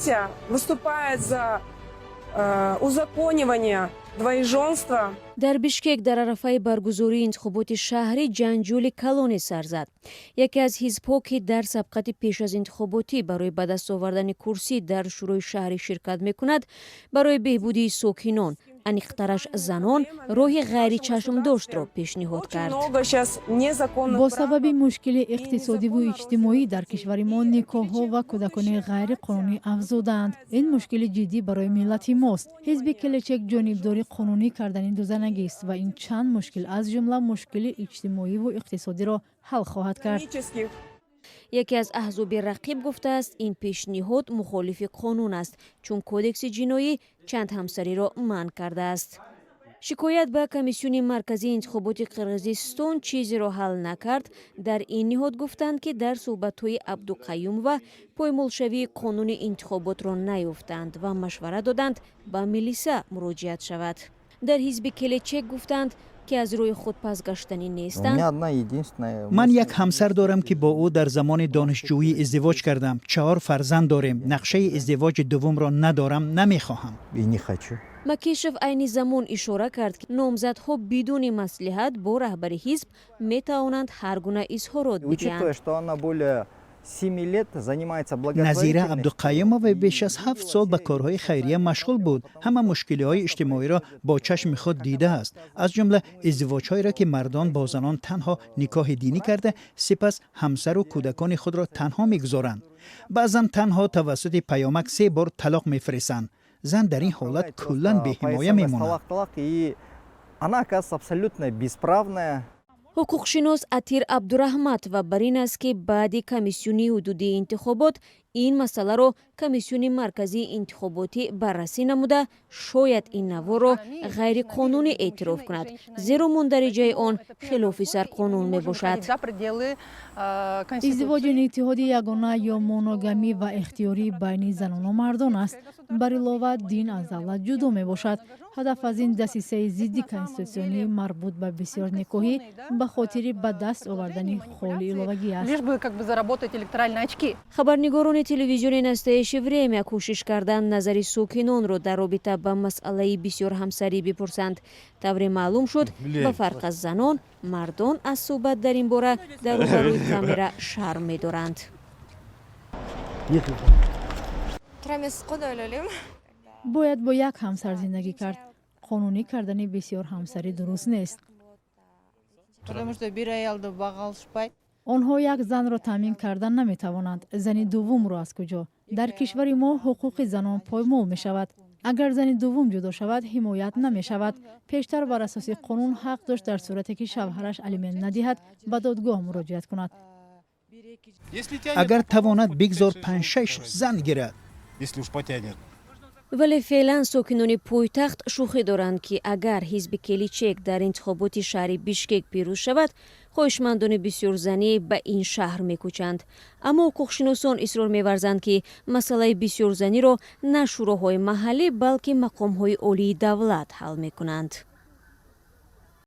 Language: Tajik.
партия выступает за узаконивание двоеженства. дар бишкек дар арафаи баргузории интихоботи шаҳрӣ ҷанҷоли калоне сар зад. яке аз ҳизбҳо ки дар сабқати пеш аз интихоботӣ барои ба даст овардани курсӣ дар шӯрои шаҳрӣ ширкат мекунад, барои беҳбудии сокинон, аниқтараш занон, роҳи ғайричашмдоштро пешниҳод кард. бо сабаби мушкили иқтисодиву иҷтимоӣ дар кишвари мо никоҳҳо ва кӯдакони ғайриқонунӣ афзуданд. ин мушкили ҷиддӣ барои миллати мост. ҳизби келечек ҷонибдорӣ қонунӣ кардани дузанагист ва ин чанд мушкил аз ҷумла мушкили иҷтимоиву иқтисодиро ҳал хоҳад кард. яке аз аҳзоби рақиб гуфтааст, ин пешниҳод мухолифи қонун аст, чун кодекси ҷиноӣ чанд ҳамсариро манъ кардааст. шикоят ба комиссиони марказии интихоботи Қирғизистон чизеро ҳал накард. дар ин ниҳод гуфтанд, ки дар суҳбатҳои Абдуқайюмова поймолшавии қонуни интихоботро наёфтанд ва машвара доданд ба милиса муроҷиат шавад. дар ҳизби келечек гуфтанд, ки аз рӯи худ пасгаштанӣ нестанд. ман як ҳамсар дорам, ки бо ӯ дар замони донишҷӯӣ издивоҷ кардам. 4 фарзанд дорем. нақшаи издивоҷи дуввумро надорам, намехоҳам. макешев айни замон ишора кард, ки номзадҳо бидуни маслиҳат бо раҳбари ҳизб метавонанд ҳар гуна изҳорот бидиҳанд. назира Абдуқайюмова беш аз 7 сол ба корҳои хайрия машғул буд. ҳама мушкилиҳои иҷтимоиро бо чашми худ дидааст. аз ҷумла издивоҷҳоеро, ки мардон бо занон танҳо никоҳи динӣ карда, сипас ҳамсару кӯдакони худро танҳо мегузоранд. баъзан танҳо тавассути паёмак 3 бор талоқ мефиристанд. зан дар ин ҳолат куллан беҳимоя мемонад. ҳуқуқшинос Атир Абдураҳматова бар ин аст, ки баъди комиссиони ҳудудии интихобот ин масъаларо комиссиони марказии интихоботӣ баррасӣ намуда, шояд ин наворо ғайриқонунӣ эътироф кунад, зеро мундариҷаи он хилофи сарқонун мебошад. издивоҷи иттиҳоди ягона ё моногамӣ ва ихтиёрии байни занону мардон аст. бар илова дин аз давлат ҷудо мебошад. ҳадаф аз ин дасисаи зидди конститутсионӣ марбут ба бисёрникоҳӣ ба хотири ба даст овардани холи иловагӣ аст. хабарнигорони телевизиони настоящее время кӯшиш карданд назари сокинонро дар робита ба масъалаи бисёрҳамсарӣ бипурсанд. тавре маълум шуд, ба фарқ аз занон, мардон аз суҳбат дар ин бора дар рӯбарӯи камера шарм медоранд. бояд бо як ҳамсар зиндагӣ кард. қонунӣ кардани бисёрҳамсарӣ дуруст нест. онҳо як занро таъмин кардан наметавонанд. зани дуввумро аз куҷо? дар кишвари мо ҳуқуқи занон поймол мешавад. агар зани дуввум ҷудо шавад, ҳимоят намешавад. пештар бар асоси қонун ҳақ дошт дар сурате ки шавҳараш алимент надиҳад, ба додгоҳ муроҷиат кунад. агар тавонад бигзор 5-6 зан гирад. вале феълан сокинони пойтахт шӯхӣ доранд, ки агар ҳизби келечек дар интихоботи шаҳри бишкек пирӯз шавад, хоҳишмандони бисёрзанӣ ба ин шаҳр мекӯчанд. аммо ҳуқуқшиносон исрор меварзанд, ки масъалаи бисёрзаниро на шӯроҳои маҳаллӣ, балки мақомҳои олии давлат ҳал мекунанд.